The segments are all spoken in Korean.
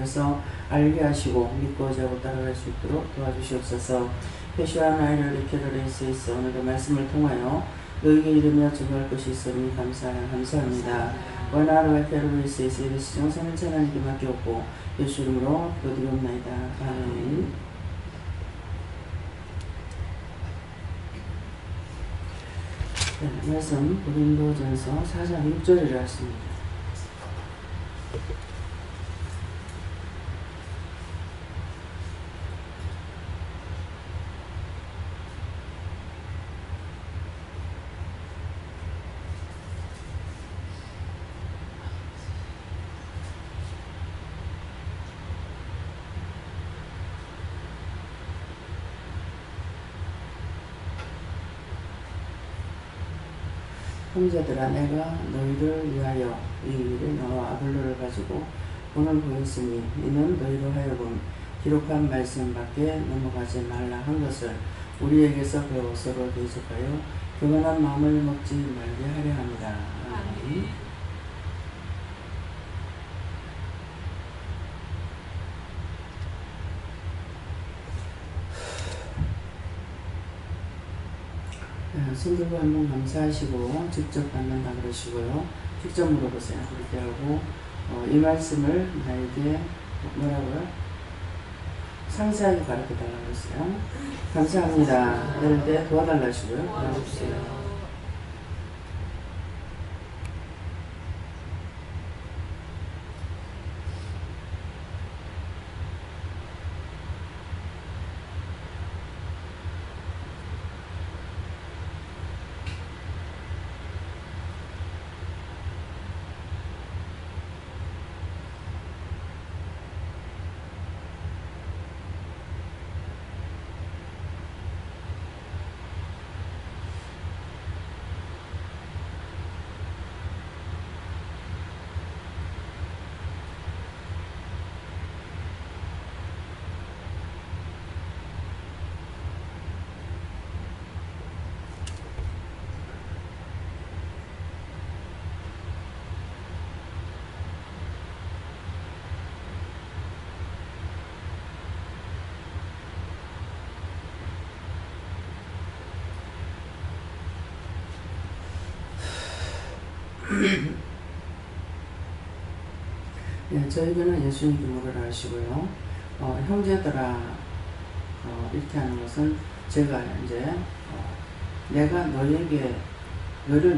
통하여서 알게 하시고 믿고 자고 따라갈 수 있도록 도와주시옵소서. 회시와 나이를 이케를 수 있어 오늘의 말씀을 통하여 너에게 이르며 증거할 것이 있으니 감사합니다. 원하로 이케를 수 있어 이르 시정사는 하나님께 맡겼고 예수 이름으로 기도드리옵나이다. 아멘. 네, 말씀 고린도전서 4장 6절이라 했습니다. 형제들아 내가 너희를 위하여 이 일에 너와 아볼로를 가지고 본을 보였으니 이는 너희로 하여금 기록한 말씀 밖에 넘어가지 말라 한 것을 우리에게서 배워 서로 대적하여 교만한 마음을 먹지 말게 하려 합니다. 아멘. 손들고 한번 감사하시고 직접 받는다 그러시고요. 직접 물어보세요. 그렇게 하고 이 말씀을 나에게 뭐라고요? 상세하게 가르쳐 달라고 했어요. 감사합니다. 이럴 때 도와달라 하시고요. 도와주세요. 네, 저에게는 예수님께 물으라 하시고요. 형제들아 이렇게 하는 것은 제가 이제 내가 너를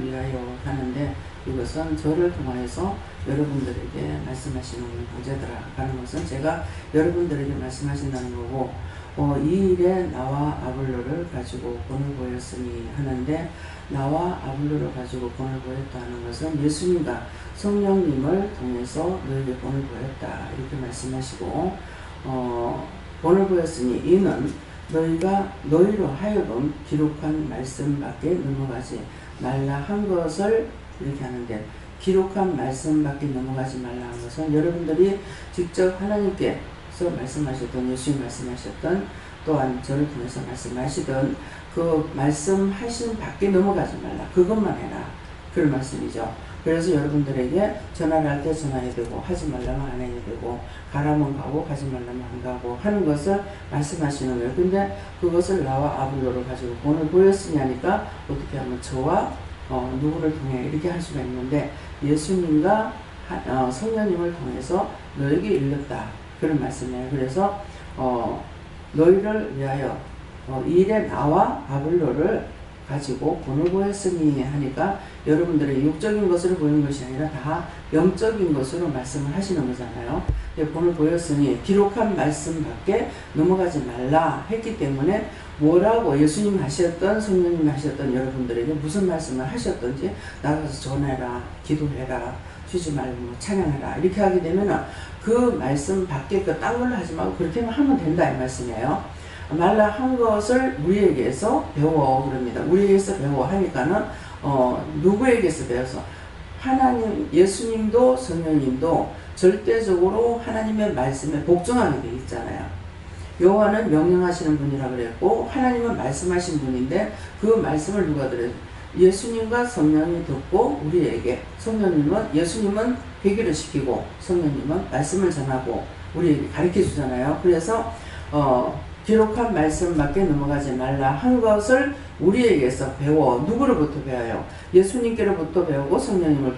위하여 하는데 이것은 저를 통하여서 여러분들에게 말씀하시는 형제들아 하는 것은 제가 여러분들에게 말씀하신다는 거고 이 일에 나와 아볼로를 가지고 본을 보였으니 하는데 나와 아볼로를 가지고 본을 보였다 하는 것은 예수님과 성령님을 통해서 너에게 본을 보였다 이렇게 말씀하시고 본을 보였으니 이는 너희로 하여금 기록한 말씀 밖에 넘어가지 말라 한 것을 이렇게 하는데 기록한 말씀 밖에 넘어가지 말라 한 것은 여러분들이 직접 하나님께서 말씀하셨던 예수님 말씀하셨던 또한 저를 통해서 말씀하시던 그 말씀하신 밖에 넘어가지 말라 그것만 해라 그런 말씀이죠. 그래서 여러분들에게 전화를 할 때 전화해야 되고 하지 말라면 안 해야 되고 가라면 가고 가지 말라면 안 가고 하는 것을 말씀하시는 거예요. 근데 그것을 나와 아볼로를 가지고 본을 보였으니 하니까 어떻게 하면 저와 누구를 통해 이렇게 할 수가 있는데 예수님과 성령님을 통해서 너에게 일렀다 그런 말씀이에요. 그래서 너희를 위하여 이 일에 나와 아볼로를 가지고 본을 보였으니 하니까 여러분들의 육적인 것으로 보이는 것이 아니라 다 영적인 것으로 말씀을 하시는 거잖아요. 본을 보였으니 기록한 말씀 밖에 넘어가지 말라 했기 때문에 뭐라고 예수님 하셨던 성령님 하셨던 여러분들에게 무슨 말씀을 하셨던지 나가서 전해라 기도해라 쉬지 말고 찬양해라 이렇게 하게 되면 그 말씀 밖에 그 딴 걸로 하지 말고 그렇게만 하면 된다 이 말씀이에요. 말라 한 것을 우리에게서 배워 그럽니다. 우리에게서 배워 하니까는 누구에게서 배워서 하나님 예수님도 성령님도 절대적으로 하나님의 말씀에 복종하게 되어 있잖아요. 여호와는 명령하시는 분이라 그랬고 하나님은 말씀하신 분인데 그 말씀을 누가 들어요? 예수님과 성령이 듣고 우리에게 예수님은 회개를 시키고 성령님은 말씀을 전하고 우리 가르쳐 주잖아요. 그래서 기록한 말씀밖에 넘어가지 말라 한 것을 우리에게서 배워. 누구로부터 배워요? 예수님께로부터 배우고 성령님을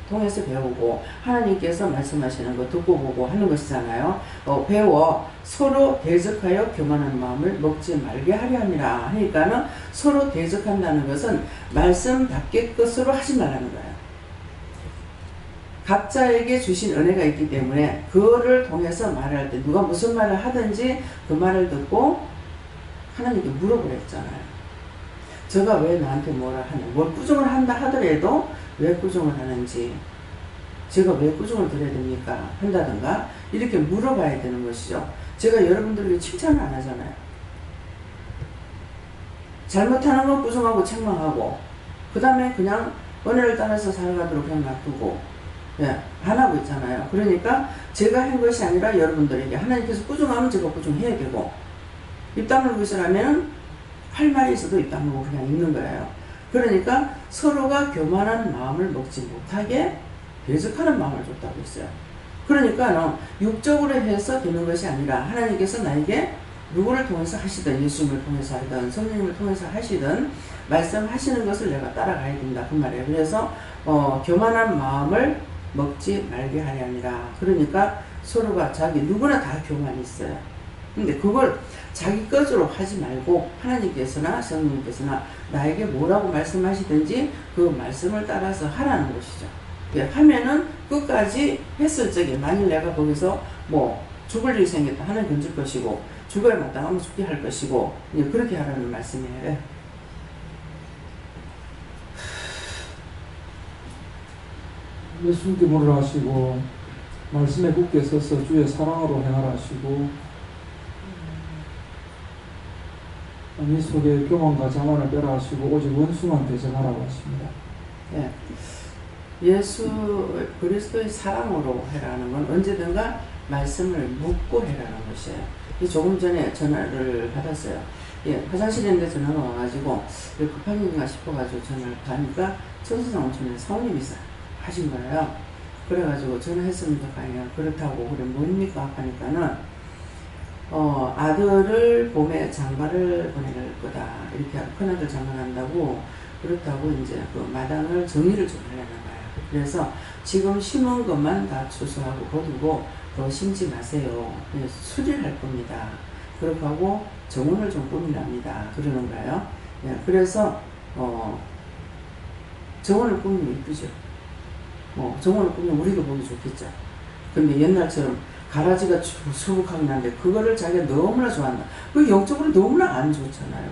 통해서 배우고 하나님께서 말씀하시는 거 듣고 보고 하는 것이잖아요. 배워 서로 대적하여 교만한 마음을 먹지 말게 하려 함이라 하니까는 서로 대적한다는 것은 말씀 밖의 것으로 하지 말라는 거예요. 각자에게 주신 은혜가 있기 때문에 그거를 통해서 말할 때 누가 무슨 말을 하든지 그 말을 듣고 하나님께 물어보랬잖아요. 저가 왜 나한테 뭐라 하냐, 뭘 꾸중을 한다 하더라도 왜 꾸중을 하는지, 제가 왜 꾸중을 드려야 됩니까? 한다든가 이렇게 물어봐야 되는 것이죠. 제가 여러분들에게 칭찬을 안 하잖아요. 잘못하는 건 꾸중하고 책망하고 그 다음에 그냥 은혜를 따라서 살아가도록 그냥 놔두고 안 하고 있잖아요. 그러니까 제가 한 것이 아니라 여러분들에게 하나님께서 꾸중하면 제가 꾸중해야 되고 입 다물고 있으라면 할 말이 있어도 입 다물고 그냥 있는 거예요. 그러니까 서로가 교만한 마음을 먹지 못하게 대적하는 마음을 줬다고 했어요. 그러니까 육적으로 해서 되는 것이 아니라 하나님께서 나에게 누구를 통해서 하시든 예수님을 통해서 하든 성령님을 통해서 하시든 말씀하시는 것을 내가 따라가야 된다 그 말이에요. 그래서 교만한 마음을 먹지 말게 하려 함이라. 그러니까 서로가 자기 누구나 다 교만이 있어요. 근데 그걸 자기 것으로 하지 말고 하나님께서나 성령님께서나 나에게 뭐라고 말씀하시든지 그 말씀을 따라서 하라는 것이죠. 하면은 끝까지 했을 적에 만일 내가 거기서 뭐 죽을 일이 생겼다 하나님 건질 것이고 죽어야 마땅하면 죽게 할 것이고 그렇게 하라는 말씀이에요. 예수님께 물을 하시고 말씀에 굳게 서서 주의 사랑으로 행하라 하시고 이 속에 교만과 자만을 빼라 하시고 오직 원수만 대적하라고 하십니다. 네. 예수 그리스도의 사랑으로 해라는 건 언제든가 말씀을 묻고 해라는 것이에요. 조금 전에 전화를 받았어요. 화장실에 있는데 전화가 와가지고 급한 일인가 싶어가지고 전화를 받으니까 천수상 온천에 사모님이 하신 거예요. 그래가지고 전화했습니다. 그렇다고 그래 뭡니까 하니까는 아들을 봄에 장가를 보낼 거다 이렇게 큰아들 장가한다고 그렇다고 이제 그 마당을 정리를 좀 하려는 거예요. 그래서 지금 심은 것만 다 추수하고 거두고 더 심지 마세요. 수리를 할 겁니다. 그렇게 하고 정원을 좀 꾸미랍니다. 그러는 거예요. 그래서 정원을 꾸미면 이쁘죠. 정원을 꾸미면 우리도 보기 좋겠죠. 근데 옛날처럼 가라지가 수북하게 나는데 그거를 자기가 너무나 좋아한다. 그 영적으로 너무나 안 좋잖아요.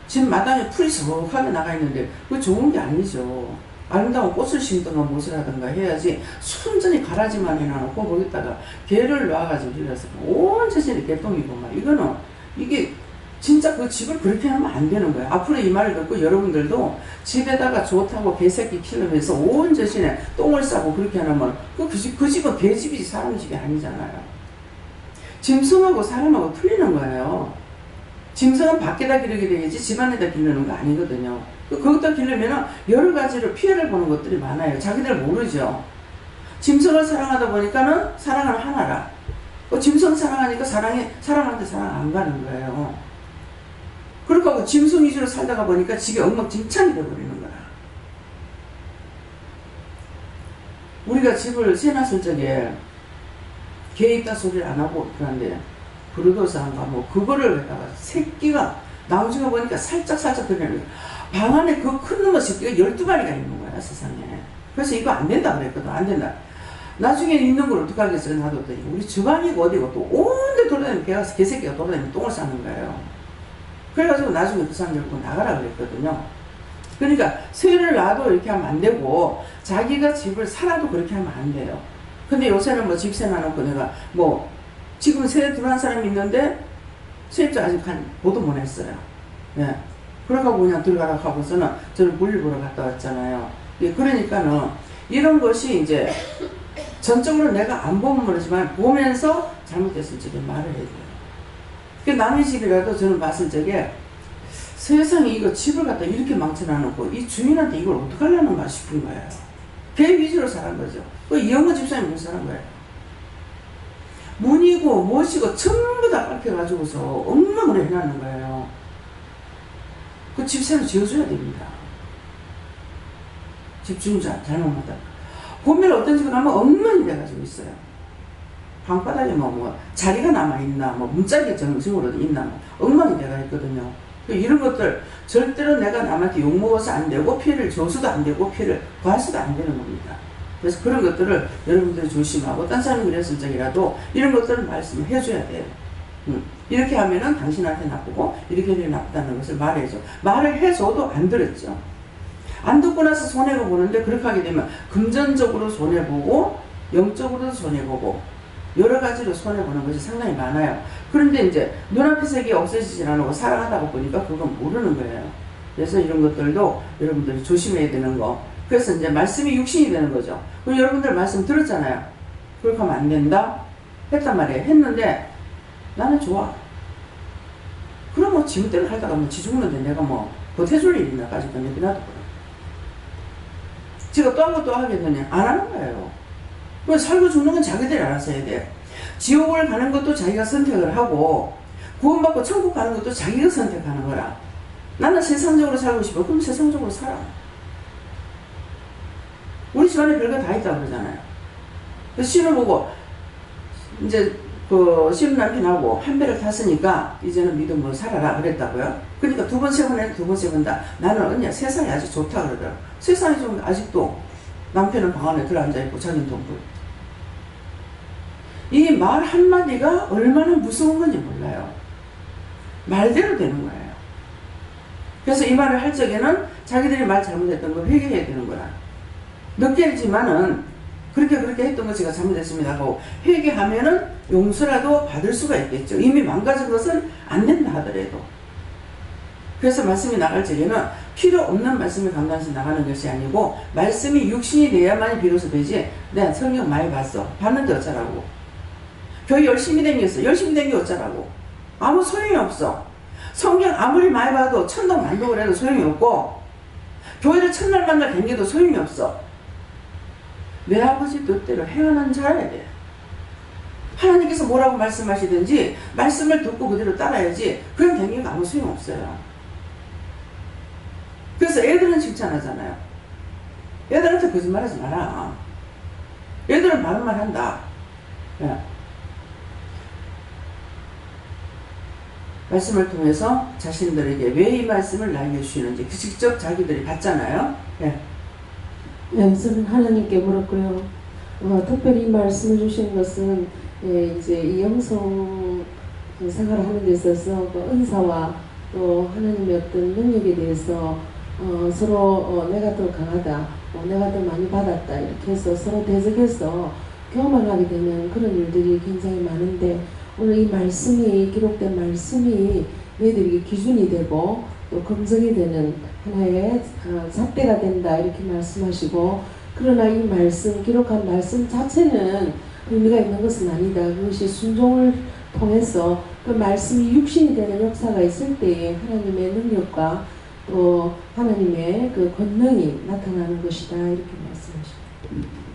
지금 마당에 풀이 수북하게 나가 있는데 그거 좋은 게 아니죠. 아름다운 꽃을 심든가 무엇을 하든가 해야지 순전히 가라지만 해놔놓고 거기다가 개를 놔가지고 이래서 온 자신이 개똥이고 막 이거는 이게 진짜 그 집을 그렇게 하면 안 되는 거예요. 앞으로 이 말을 듣고 여러분들도 집에다가 좋다고 개새끼 키우면서 온 자신에 똥을 싸고 그렇게 하면 그 집은 개집이지 사람 집이 아니잖아요. 짐승하고 사람하고 틀리는 거예요. 짐승은 밖에다 기르게 되겠지 집안에다 기르는 거 아니거든요. 거기다 기르면 여러 가지로 피해를 보는 것들이 많아요. 자기들 모르죠. 짐승을 사랑하다 보니까는 사랑을 하나라. 짐승 사랑하니까 사람한테 사랑 안 가는 거예요. 그렇게 하고 짐승 위주로 살다가 보니까 집이 엉망진창이 되어버리는 거야. 우리가 집을 세놨을 적에 개 있다 소리를 안 하고 그런데 브루도사인가 뭐 그거를 갖다가 새끼가 나중에 보니까 살짝 들리는 거야. 방 안에 그 큰 놈의 새끼가 12마리가 있는 거야 세상에. 그래서 이거 안 된다 그랬거든. 안 된다. 나중에 있는 걸 어떻게 하겠어요. 놔뒀더니 우리 집안이고 어디고 또 온데 돌아다니면 개새끼가 돌아다니면 똥을 싸는 거예요. 그래가지고 나중에 그 사람 데리고 나가라 그랬거든요. 그러니까 새를 놔도 이렇게 하면 안 되고 자기가 집을 살아도 그렇게 하면 안 돼요. 근데 요새는 뭐 집세 놔놓고 내가 뭐 지금 새 들어간 사람이 있는데 세입자 아직 보도 못 했어요. 예. 그러고 그냥 들어가라 하고서는 저를 물리 보러 갔다 왔잖아요. 예, 그러니까는 이런 것이 이제 전적으로 내가 안 보면 모르지만 보면서 잘못됐을 적에 말을 해야 돼요. 남의 집이라도 저는 봤을 적에 세상에 이거 집을 갖다 이렇게 망쳐놔놓고 이 주인한테 이걸 어떡하려는가 싶은 거예요. 걔 위주로 살은 거죠. 그 이영호 집사님이 무슨 사는 거예요. 돈이고 무엇이고 전부 다 깎여가지고서 엉망으로 해놨는 거예요. 그 집 새로 지어줘야 됩니다. 집주인자 잘못하다. 보면 어떤 집은 하면 엉망이 돼가지고 있어요. 방바닥에 뭐 자리가 남아있나, 뭐 문짝이 정식으로도 있나, 뭐 엉망이 돼가 있거든요. 이런 것들 절대로 내가 남한테 욕먹어서 안 되고, 피해를 줘서도 안 되고, 피해를 봐서도 안 되는 겁니다. 그래서 그런 것들을 여러분들이 조심하고, 딴 사람이 그랬을 적이라도 이런 것들을 말씀을 해줘야 돼요. 이렇게 하면은 당신한테 나쁘고, 이렇게 하면 나쁘다는 것을 말해줘. 말을 해줘도 안 들었죠. 안 듣고 나서 손해가 보는데, 그렇게 하게 되면 금전적으로 손해보고, 영적으로도 손해보고, 여러 가지로 손해보는 것이 상당히 많아요. 그런데 이제 눈앞에서 이게 없어지지 않고 살아가다 보니까 그건 모르는 거예요. 그래서 이런 것들도 여러분들이 조심해야 되는 거. 그래서 이제 말씀이 육신이 되는 거죠. 그럼 여러분들 말씀 들었잖아요. 그렇게 하면 안 된다? 했단 말이에요. 했는데 나는 좋아. 그럼 뭐 지금대로 하다가 뭐 지 죽는데 내가 뭐 버텨줄 일 있나 까지 내비놔도 그래. 제가 또 한 번 또 하게 되면 안 하는 거예요. 살고 죽는 건 자기들이 알아서 해야 돼. 지옥을 가는 것도 자기가 선택을 하고, 구원받고 천국 가는 것도 자기가 선택하는 거라. 나는 세상적으로 살고 싶어. 그럼 세상적으로 살아. 우리 집안에 별거 다 있다고 그러잖아요. 그래서 신혼보고 이제 그 신혼 남편하고 한 배를 탔으니까 이제는 믿음으로 살아라 그랬다고요. 그러니까 두 번, 세 번 해, 두 번, 세 번 다. 나는 언니야 세상이 아주 좋다 그러더라. 세상이 좀 아직도 남편은 방 안에 들어앉아있고 자기는 돈 벌고. 이 말 한마디가 얼마나 무서운 건지 몰라요. 말대로 되는 거예요. 그래서 이 말을 할 적에는 자기들이 말 잘못했던 걸 회개해야 되는 거야. 늦게 했지만은 그렇게 했던 거 제가 잘못했습니다 하고 회개하면은 용서라도 받을 수가 있겠죠. 이미 망가진 것은 안 된다 하더라도. 그래서 말씀이 나갈 적에는 필요 없는 말씀이 강단에서 나가는 것이 아니고, 말씀이 육신이 돼야만이 비로소 되지. 내가 성경 많이 봤어. 봤는데 어쩌라고. 교회 열심히 다녔어. 열심히 다니고 어쩌라고. 아무 소용이 없어. 성경 아무리 많이 봐도 천덕 만독을 해도 소용이 없고, 교회를 첫날 만날 다녀도 소용이 없어. 내 아버지 뜻대로 행하는 자여야 돼. 하나님께서 뭐라고 말씀하시든지 말씀을 듣고 그대로 따라야지. 그럼 다니기가 아무 소용 없어요. 그래서 애들은 칭찬하잖아요. 애들한테 거짓말하지 마라. 애들은 말만 한다. 예. 말씀을 통해서 자신들에게 왜 이 말씀을 나에게 주시는지 직접 자기들이 봤잖아요. 예. 네, 저는 하나님께 물었고요. 특별히 이 말씀을 주신 것은 이제 이 영성 생활을 하는 데 있어서 그 은사와 또 하나님의 어떤 능력에 대해서 서로 내가 더 강하다, 내가 더 많이 받았다 이렇게 해서 서로 대적해서 교만하게 되는 그런 일들이 굉장히 많은데, 오늘 이 말씀이 기록된 말씀이 너희들에게 기준이 되고 또 검증이 되는 하나의 잣대가 된다 이렇게 말씀하시고, 그러나 이 말씀, 기록한 말씀 자체는 의미가 있는 것은 아니다. 그것이 순종을 통해서 그 말씀이 육신이 되는 역사가 있을 때에 하나님의 능력과 또 하나님의 그 권능이 나타나는 것이다 이렇게 말씀하십니다.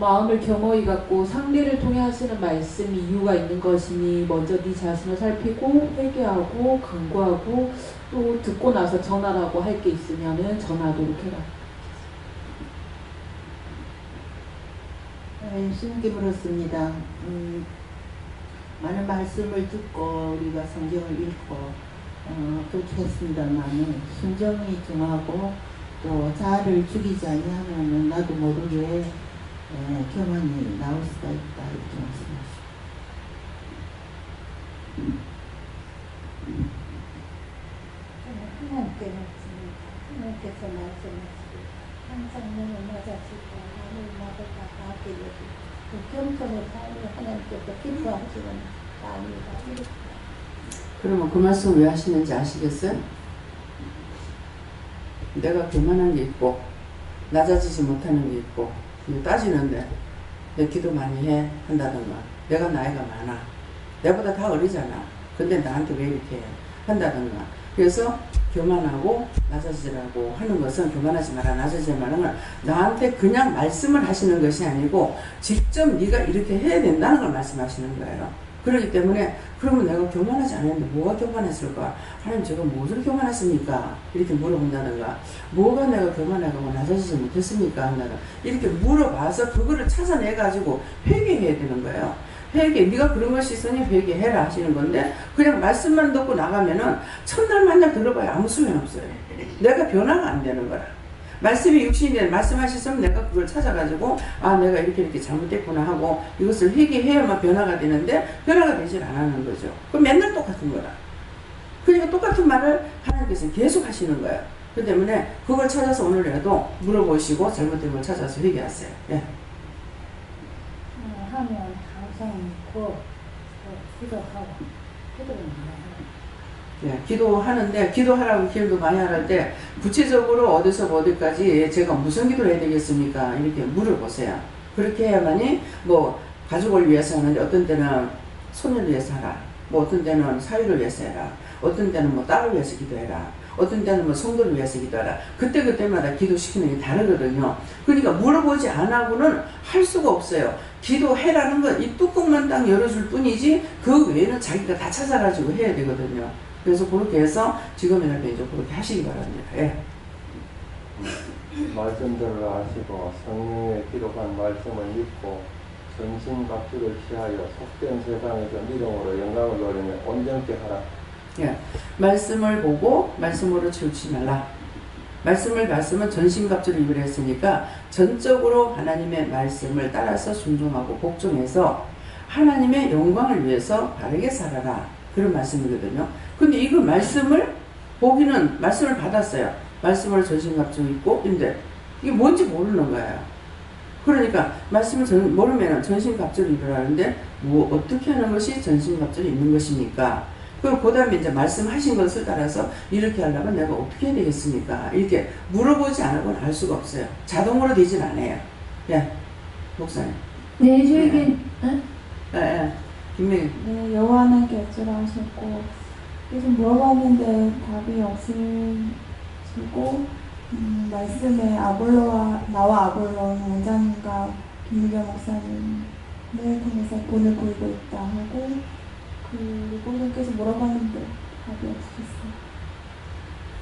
마음을 겸허히 갖고 상대를 통해 하시는 말씀이 이유가 있는 것이니 먼저 네 자신을 살피고 회개하고 간구하고 또 듣고 나서 전하라고 할 게 있으면은 전하도록 해라. 신께 물었습니다. 많은 말씀을 듣고 우리가 성경을 읽고 그렇게 했습니다만은 순종이 중하고 또 자아를 죽이지 아니하면은 나도 모르게 교만이 나올 수가 있다 이렇게 말씀하십니다. 하나님께 말씀입니다. 하나님께서 말씀하시고 항상 너를 맞아주고 나를 나도 다 가게 여기고 그 겸손의 삶을 하나님께서 기뻐하시는 마음이다. 그러면 그 말씀 왜 하시는지 아시겠어요? 내가 교만한 게 있고 낮아지지 못하는 게 있고 따지는데 내 기도 많이 해 한다던가, 내가 나이가 많아, 내보다 다 어리잖아, 근데 나한테 왜 이렇게 해 한다던가, 그래서 교만하고 낮아지라고 하는 것은 교만하지 마라 낮아지지 말라는 건 나한테 그냥 말씀을 하시는 것이 아니고 직접 네가 이렇게 해야 된다는 걸 말씀하시는 거예요. 그렇기 때문에 그러면 내가 교만하지 않았는데 뭐가 교만했을까? 하나님 제가 무엇을 교만했습니까? 이렇게 물어본다든가 뭐가 내가 교만하고 낮아지지 못했습니까? 이렇게 물어봐서 그거를 찾아내가지고 회개해야 되는 거예요. 회개, 네가 그런 것이 있으니 회개해라 하시는 건데 그냥 말씀만 듣고 나가면은 첫날 만날 들어봐야 아무 소용 없어요. 내가 변화가 안 되는 거라. 말씀이 육신이 되는 말씀하셨으면 내가 그걸 찾아가지고 아 내가 이렇게 잘못됐구나 하고 이것을 회개해야만 변화가 되는데 변화가 되질 않는 거죠. 그럼 맨날 똑같은 거라. 그러니까 똑같은 말을 하나님께서 계속 하시는 거예요. 그 때문에 그걸 찾아서 오늘이라도 물어보시고 잘못된 걸 찾아서 회개하세요. 예. 하면 항상 믿고 기도하고 기도를 많이 예, 기도하는데 기도하라고 기도도 많이 하랄 때 구체적으로 어디서 어디까지 제가 무슨 기도를 해야 되겠습니까? 이렇게 물어보세요. 그렇게 해야만이 뭐 가족을 위해서 하는데 어떤 때는 손을 위해서 하라. 뭐 어떤 때는 사위를 위해서 해라. 어떤 때는 뭐 딸을 위해서 기도해라. 어떤 때는 뭐 성도를 위해서 기도하라. 그때마다 기도시키는 게 다르거든요. 그러니까 물어보지 않아고는 할 수가 없어요. 기도해라는 건 이 뚜껑만 딱 열어줄 뿐이지 그 외에는 자기가 다 찾아가지고 해야 되거든요. 그래서 그렇게 해서 지금이라도 이제 그렇게 하시기 바랍니다. 예. 말씀들을 아시고 성령의 기록한 말씀을 믿고 전신갑주를 취하여 속된 세상에서 믿음으로 영광을 누리며 온전케 하라. 예. 말씀을 보고 말씀으로 치우치지 말라. 말씀은 전신갑주를 입으라 했으니까 전적으로 하나님의 말씀을 따라서 순종하고 복종해서 하나님의 영광을 위해서 바르게 살아라. 그런 말씀이거든요. 근데 이거 말씀을 보기는 말씀을 받았어요. 말씀을 전신갑주 입고 근데 이게 뭔지 모르는 거예요. 그러니까 말씀을 모르면 전신갑주를 입으라는데 뭐 어떻게 하는 것이 전신갑주를 입는 것입니까? 그 다음에 이제 말씀하신 것을 따라서 이렇게 하려면 내가 어떻게 해야 되겠습니까? 이렇게 물어보지 않으면 알 수가 없어요. 자동으로 되진 않아요. 예, 목사님. 네, 저에게 예. 김명희. 네, 여호와 하나님께 여쭈라하셨고 계속 물어봤는데 답이 없으시고 말씀에 나와 아볼로 원장님과 김유경 목사님을 통해서 본을 보이고 있다 하고 그리고 계속 물어봤는데 답이 없으셨어요.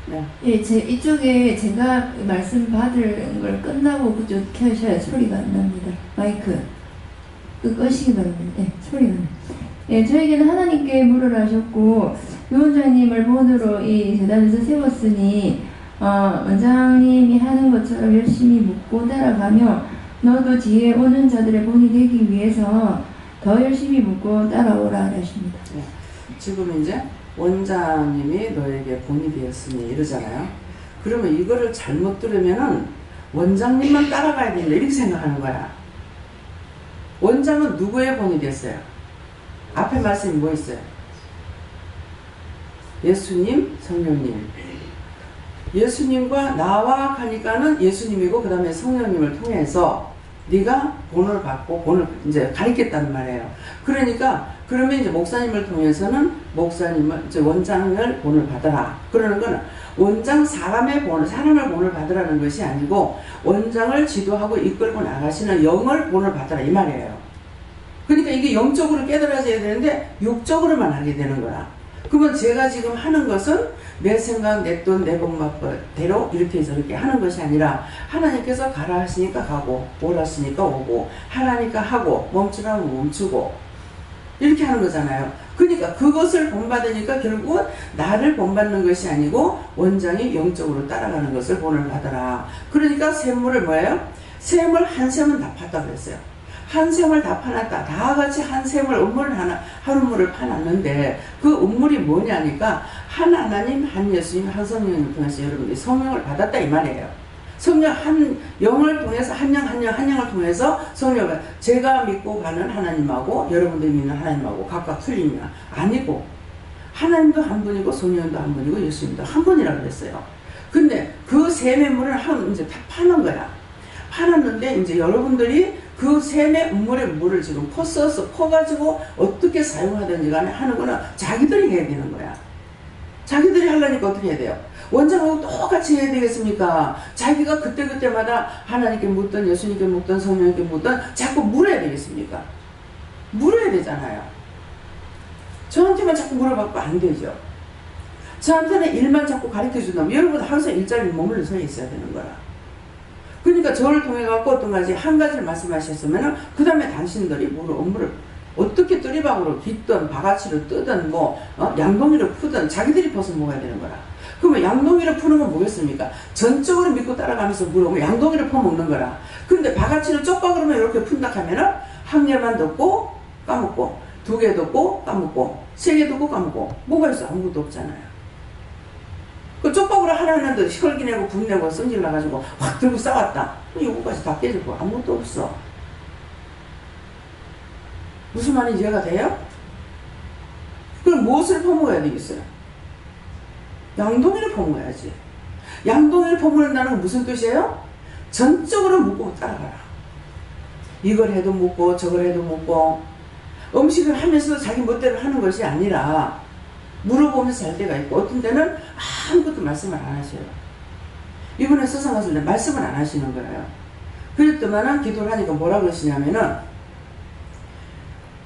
네. 예, 이쪽에 제가 말씀 받은 걸 끝나고 그쪽 켜셔야 소리가 안 납니다. 마이크 끄시기 바랍니다. 네, 소리가 나요. 예, 저에게는 하나님께 물으라 하셨고 유원장님을 본으로 이 재단에서 세웠으니 원장님이 하는 것처럼 열심히 묻고 따라가며 너도 뒤에 오는 자들의 본이 되기 위해서 더 열심히 묻고 따라오라 하십니다. 네. 지금 이제 원장님이 너에게 본이 되었으니 이러잖아요. 그러면 이거를 잘못 들으면은 원장님만 따라가야 된다 이렇게 생각하는 거야. 원장은 누구의 본이 됐어요? 앞에 말씀이 뭐 있어요? 예수님, 성령님. 예수님과 나와 가니까는 예수님이고 그 다음에 성령님을 통해서 네가 본을 받고 본을 이제 가르쳤다는 말이에요. 그러니까 그러면 이제 목사님을 통해서는 목사님을 이제 원장을 본을 받아라. 그러는 거는 원장 사람을 본을 받으라는 것이 아니고 원장을 지도하고 이끌고 나가시는 영을 본을 받아라 이 말이에요. 그러니까 이게 영적으로 깨달아져야 되는데 육적으로만 하게 되는 거라. 그러면 제가 지금 하는 것은 내 생각, 내 돈, 내 복막대로 이렇게 저렇게 하는 것이 아니라 하나님께서 가라 하시니까 가고 오라 하시니까 오고 하라니까 하고 멈추라면 멈추고 이렇게 하는 거잖아요. 그러니까 그것을 본받으니까 결국은 나를 본받는 것이 아니고 원장이 영적으로 따라가는 것을 본을 받아라. 그러니까 샘물을 뭐예요? 샘을 한 샘은 다 팠다 그랬어요. 한 샘을 다 파놨다. 다 같이 한 샘을 음물을 한 우물을 파놨는데 그 우물이 뭐냐니까 한 하나님, 한 예수님, 한 성령을 통해서 여러분들이 성령을 받았다 이 말이에요. 성령 한 영을 통해서 한 영을 통해서 성령을 제가 믿고 가는 하나님하고 여러분들이 믿는 하나님하고 각각 틀리냐? 아니고 하나님도 한 분이고 성령도 한 분이고 예수님도 한 분이라고 그랬어요. 근데 그 샘의 물을 이제 다 파는 거야. 파놨는데 이제 여러분들이 그 샘의 우물의 물을 지금 퍼가지고 어떻게 사용하든지 간에 하는 거는 자기들이 해야 되는 거야. 자기들이 하려니까 어떻게 해야 돼요? 원장하고 똑같이 해야 되겠습니까? 자기가 그때그때마다 하나님께 묻든 예수님께 묻든 성령님께 묻든 자꾸 물어야 되겠습니까? 물어야 되잖아요. 저한테만 자꾸 물어봐도 안 되죠. 저한테는 일만 자꾸 가르쳐준다면 여러분 항상 일자리에 머물러 서 있어야 되는 거라. 그러니까 저를 통해 갖고 어떤 가지 한 가지를 말씀하셨으면 그 다음에 당신들이 업무를 어떻게 뜨리박으로 깃든 바가지로 뜨든 양동이를 푸든 자기들이 벗어 먹어야 되는 거라. 그러면 양동이를 푸는 건 뭐겠습니까? 전적으로 믿고 따라가면서 물어보면 양동이를 퍼먹는 거라. 근데 바가지를 쪽박으로만 이렇게 푼다 하면은 한 개만 듣고 까먹고, 2개 듣고 까먹고, 3개 듣고 까먹고, 뭐가 있어? 아무것도 없잖아요. 그 쪽박으로 하나하나 더 혈기 내고 분 내고 성질 나가지고 확 들고 싸웠다. 요거까지 다 깨지고 아무것도 없어. 무슨 말인지 이해가 돼요? 그럼 무엇을 퍼먹어야 되겠어요? 양동이를 퍼먹어야지. 양동이를 퍼먹는다는 건 무슨 뜻이에요? 전적으로 묻고 따라가라. 이걸 해도 묻고 저걸 해도 묻고 음식을 하면서도 자기 멋대로 하는 것이 아니라 물어보면서 잘 때가 있고 어떤 때는 아무것도 말씀을 안 하셔요. 이번에 서상 갔을 때 말씀을 안 하시는 거예요. 그랬더만은 기도를 하니까 뭐라 그러시냐면은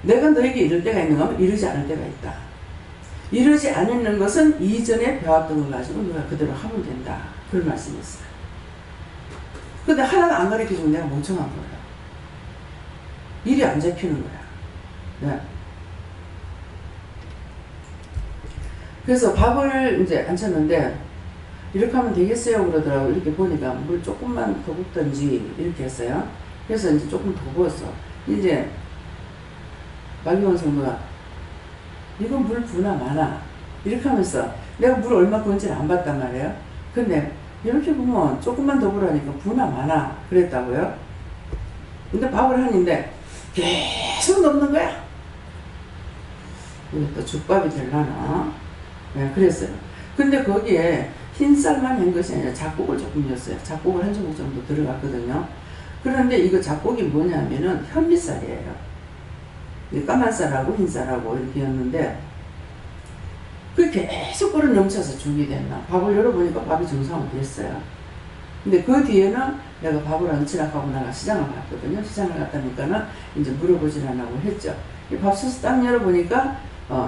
내가 너에게 이럴 때가 있는가 하면 이러지 않을 때가 있다. 이러지 않는 것은 이전에 배웠던 걸 가지고 너가 그대로 하면 된다. 그런 말씀이었어요. 근데 하나도 안 가르쳐주면 내가 멍청한 거예요. 일이 안 잡히는 거야. 네. 그래서 밥을 이제 앉혔는데 이렇게 하면 되겠어요 그러더라고. 이렇게 보니까 물 조금만 더 붓든지 이렇게 했어요. 그래서 이제 조금 더 부었어. 이제 박유원 성도가 이건 물 부나 마나 이렇게 하면서 내가 물 얼마 부은지는 안 봤단 말이에요. 근데 이렇게 보면 조금만 더 부으라니까 부나 마나 그랬다고요. 근데 밥을 하는데 계속 넣는 거야. 이게 또 죽밥이 되려나? 네, 그랬어요. 근데 거기에 흰쌀만 한 것이 아니라 잡곡을 조금 넣었어요. 잡곡을 한 조각 정도 들어갔거든요. 그런데 이거 잡곡이 뭐냐면은 현미쌀이에요. 까만 쌀하고 흰쌀하고 이렇게 였는데 그게 계속 끓어 넘쳐서 죽이 됐나. 밥을 열어보니까 밥이 정상으로 됐어요. 근데 그 뒤에는 내가 밥을 얹히라고 나가 시장을 갔거든요. 시장을 갔다니까는 이제 물어보질 안 하고 했죠. 이 밥솥을 딱 열어보니까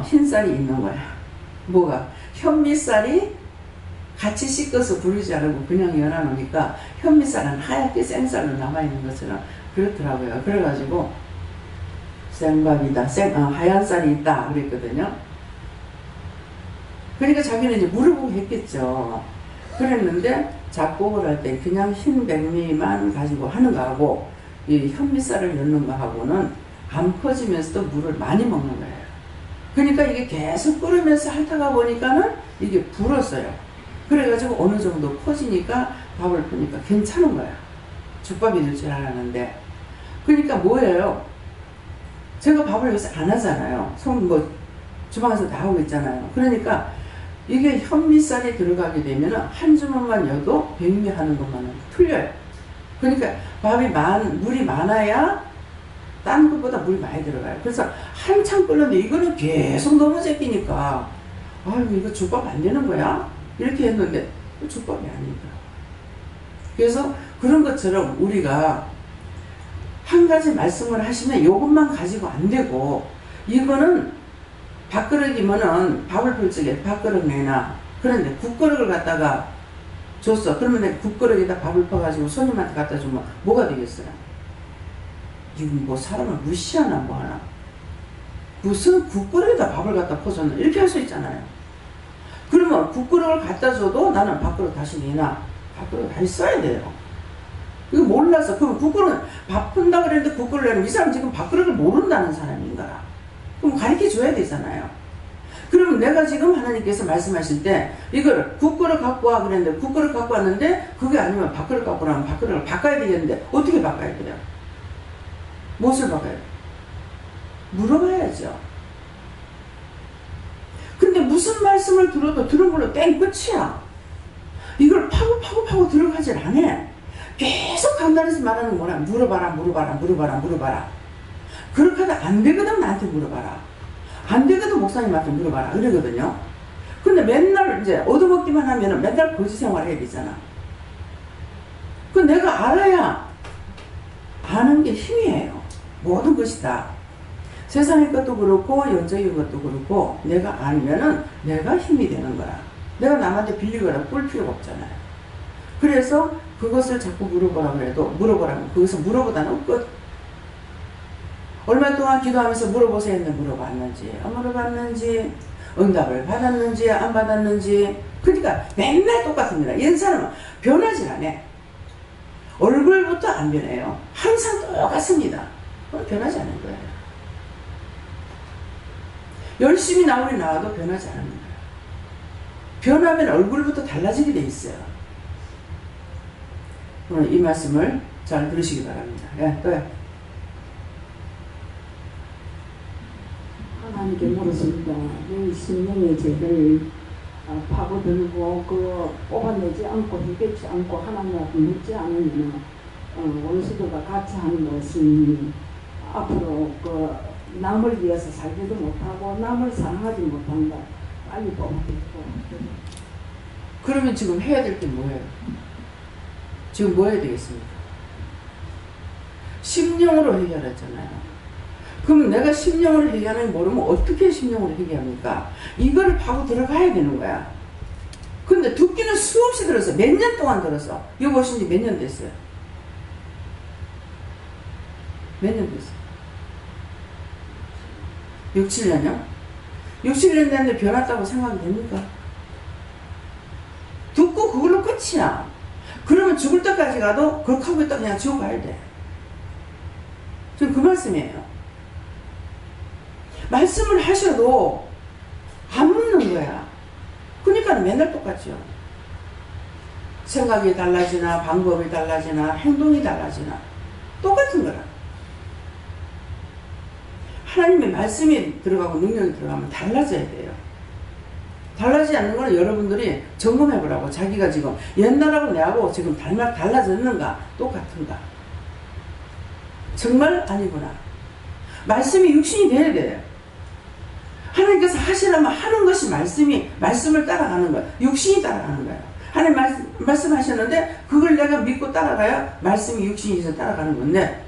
흰쌀이 있는 거야. 뭐가? 현미쌀이 같이 씻어서 부르지 않고 그냥 열어놓으니까 현미쌀은 하얗게 생쌀로 남아있는 것처럼 그렇더라고요. 그래가지고 생밥이다, 하얀 쌀이 있다 그랬거든요. 그러니까 자기는 이제 물어보고 했겠죠. 그랬는데 잡곡을 할 때 그냥 흰 백미만 가지고 하는 거하고 이 현미쌀을 넣는 거하고는 안 퍼지면서도 물을 많이 먹는 거예요. 그러니까 이게 계속 끓으면서 핥아가 보니까는 이게 불었어요. 그래가지고 어느 정도 퍼지니까 밥을 푸니까 괜찮은 거야. 죽밥이 될 줄 알았는데. 그러니까 뭐예요? 제가 밥을 여기서 안 하잖아요. 주방에서 다 하고 있잖아요. 그러니까 이게 현미쌀이 들어가게 되면 한 주먹만 여도 백미하는 것만은 틀려요. 그러니까 물이 많아야 딴 것보다 물이 많이 들어가요. 그래서 한참 끓는데 이거는 계속 너무 제끼니까 아유 이거 죽밥 안 되는 거야? 이렇게 했는데 죽밥이 아니더라고요. 그래서 그런 것처럼 우리가 한 가지 말씀을 하시면 이것만 가지고 안 되고 이거는 밥그릇이면은 밥을 풀 적에 밥그릇 내놔. 그런데 국그릇을 갖다가 줬어. 그러면 내가 국그릇에다 밥을 퍼가지고 손님한테 갖다 주면 뭐가 되겠어요? 이건 뭐 사람을 무시하나 뭐하나. 무슨 국그릇에다 밥을 갖다 퍼줬나 이렇게 할 수 있잖아요. 그러면 국그릇을 갖다 줘도 나는 밥그릇 다시 내놔. 밥그릇 다시 써야 돼요. 이거 몰라서 그럼 국그릇 밥 푼다 그랬는데 국그릇 내면 이 사람 지금 밥그릇을 모른다는 사람인가? 그럼 가르쳐 줘야 되잖아요. 그러면 내가 지금 하나님께서 말씀하실 때 이거를 국그릇 갖고 와 그랬는데 국그릇 갖고 왔는데 그게 아니면 밥그릇 갖고 나면 밥그릇을 바꿔야 되겠는데 어떻게 바꿔야 돼요? 무엇을 바꿔야 돼요? 물어봐야죠. 근데 무슨 말씀을 들어도 들은 걸로 땡 끝이야. 이걸 파고 들어가질 않아. 계속 간단해서 말하는 건 뭐라? 물어봐라. 그렇게 하다 안 되거든 나한테 물어봐라. 안 되거든 목사님한테 물어봐라. 그러거든요. 근데 근데 맨날 이제 얻어먹기만 하면은 맨날 거지 생활 해야 되잖아. 그 내가 알아야 아는 게 힘이에요. 모든 것이 다. 세상의 것도 그렇고 영적인 것도 그렇고 내가 알면은 내가 힘이 되는 거야. 내가 남한테 빌리거나 꿀 필요가 없잖아요. 그래서 그것을 자꾸 물어보라고 해도 물어보라면 거기서 물어보다는 끝. 얼마 동안 기도하면서 물어보세요 했는데 물어봤는지 안 물어봤는지 응답을 받았는지 안 받았는지. 그러니까 맨날 똑같은 거야. 이런 사람은 변하지 않아. 얼굴부터 안 변해요. 항상 똑같습니다. 그건 변하지 않는 거예요. 열심히 나물이 나와도 변하지 않는 거예요. 변하면 얼굴부터 달라지게 돼 있어요. 오늘 이 말씀을 잘 들으시기 바랍니다. 예, 또요. 하나님께 물었습니다. 이 신령의 죄를 파고들고 그 뽑아내지 않고 해결치 않고 하나님한테 묻지 않으면 원수들과 같이 하는 것이 앞으로 그 남을 위해서 살지도 못하고 남을 사랑하지 못한다. 빨리 뽑아내고. 그러면 지금 해야 될 게 뭐예요? 지금 뭐 해야 되겠습니까? 심령으로 해결했잖아요. 그럼 내가 심령으로 해결하는 게 모르면 어떻게 심령으로 해결합니까? 이거를 파고 들어가야 되는 거야. 근데 듣기는 수없이 들었어. 몇 년 동안 들었어. 이거 보신 지 몇 년 됐어요? 몇 년 됐어요? 6, 7년이요? 6, 7년 됐는데 변했다고 생각이 됩니까? 듣고 그걸로 끝이야. 그러면 죽을 때까지 가도 그렇게 하고 있다 그냥 죽어가야 돼. 지금 그 말씀이에요. 말씀을 하셔도 안 묻는 거야. 그러니까 맨날 똑같죠. 생각이 달라지나 방법이 달라지나 행동이 달라지나 똑같은 거라. 하나님의 말씀이 들어가고 능력이 들어가면 달라져야 돼요. 달라지지 않는 거는 여러분들이 점검해 보라고. 자기가 지금 옛날하고 내하고 지금 달라졌는가 똑같은가. 정말 아니구나. 말씀이 육신이 돼야 돼요. 하나님께서 하시려면 하는 것이 말씀을 따라가는 거예요. 육신이 따라가는 거예요. 하나님 말씀하셨는데 그걸 내가 믿고 따라가야 말씀이 육신이 있어 따라가는 건데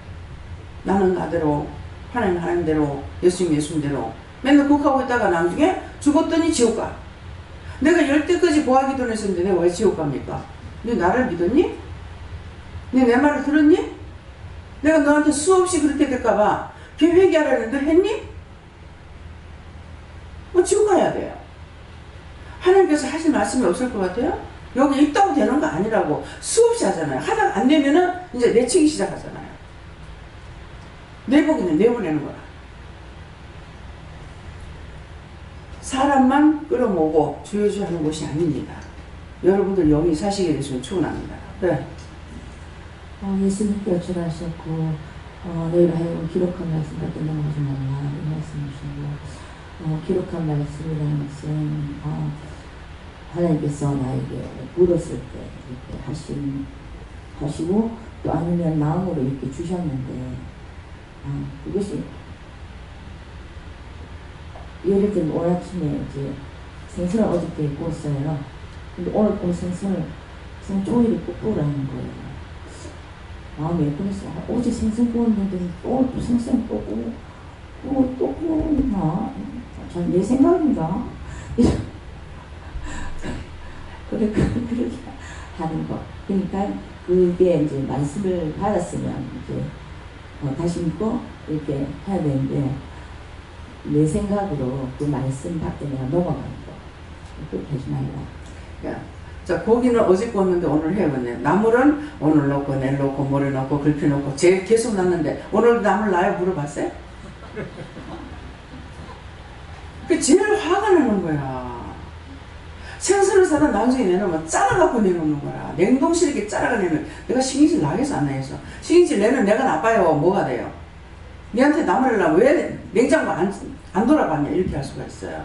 나는 나대로 하나님대로 예수님대로 맨날 그렇게 있다가 나중에 죽었더니 지옥 가. 내가 10대까지 보아기도를 했었는데 내가 왜 지옥 갑니까? 너 나를 믿었니? 너 내 말을 들었니? 내가 너한테 수없이 그렇게 될까봐 회개하라는데 했니? 뭐 지옥 가야 돼요. 하나님께서 하실 말씀이 없을 것 같아요? 여기 있다고 되는 거 아니라고 수없이 하잖아요. 하다가 안 되면은 이제 내치기 시작하잖아요. 내복이는 내보내는 거라. 사람만 끌어모으고 주여주 하는 것이 아닙니다. 여러분들 영이 사시게 되시면 축원합니다. 네. 예수님께 어출하셨고 너희를 하여금 기록한 말씀 받게 넘어가시느냐 이 말씀이시고 기록한 말씀이라는 것은 하나님께서 나에게 물었을 때 이렇게 하시고 또 아니면 마음으로 이렇게 주셨는데 그것이 예를 들면 오늘 아침에 이제 생선을 어저께 구웠어요. 근데 오늘 또 생선을 조이를 꼭 구우라는 거예요. 마음이 그래서 어제 생선 구웠는데 또 생선 또 구웠나? 전 내 생각인가? 그렇게 하는 거. 그러니까 그게 이제 말씀을 받았으면 이제 다시 믿고 이렇게 해야 되는데 내 생각으로 그 말씀 밖에 내가 넘어가는 거. 그렇게 하지 말라. 자, 고기는 어제 구웠는데 오늘 해야겠네. 나물은 오늘 넣고 내일 넣고 모레 넣고 그렇게 넣고 계속 넣는데 오늘 나물 나요? 물어봤어요? 그 제일 화가 나는 거야. 생선을 사다 나중에 내놓으면 잘라갖고 내놓는 거야. 냉동실에 이렇게 잘라가 내면 내가 신경질 나겠어 안 나겠어? 신경질 내면 내가 나빠요? 뭐가 돼요? 니한테 나물을 왜 냉장고 안 돌아봤냐 이렇게 할 수가 있어요.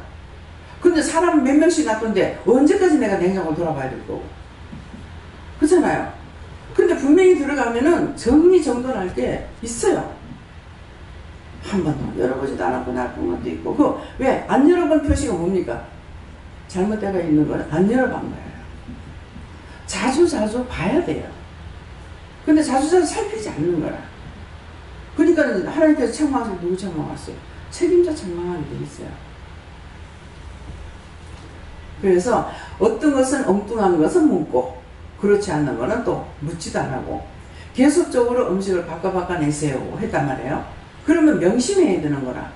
근데 사람 몇 명씩 놔뒀는데 언제까지 내가 냉장고를 돌아봐야 될 거고 그렇잖아요. 근데 분명히 들어가면은 정리정돈할 게 있어요. 한 번도 열어보지도 않았고 나쁜 것도 있고 그 왜 안 열어본 표시가 뭡니까? 잘못되어 있는 걸 안 열어본 거예요. 자주 봐야 돼요. 근데 자주 살피지 않는 거라. 그러니까 하나님께서 책망하셔서 누구 책망하셨어요? 책임자 책망하게 돼 있어요. 그래서 어떤 것은 엉뚱한 것은 묻고 그렇지 않는 거는 또 묻지도 안 하고 계속적으로 음식을 바꿔내세요 했단 말이에요. 그러면 명심해야 되는 거라.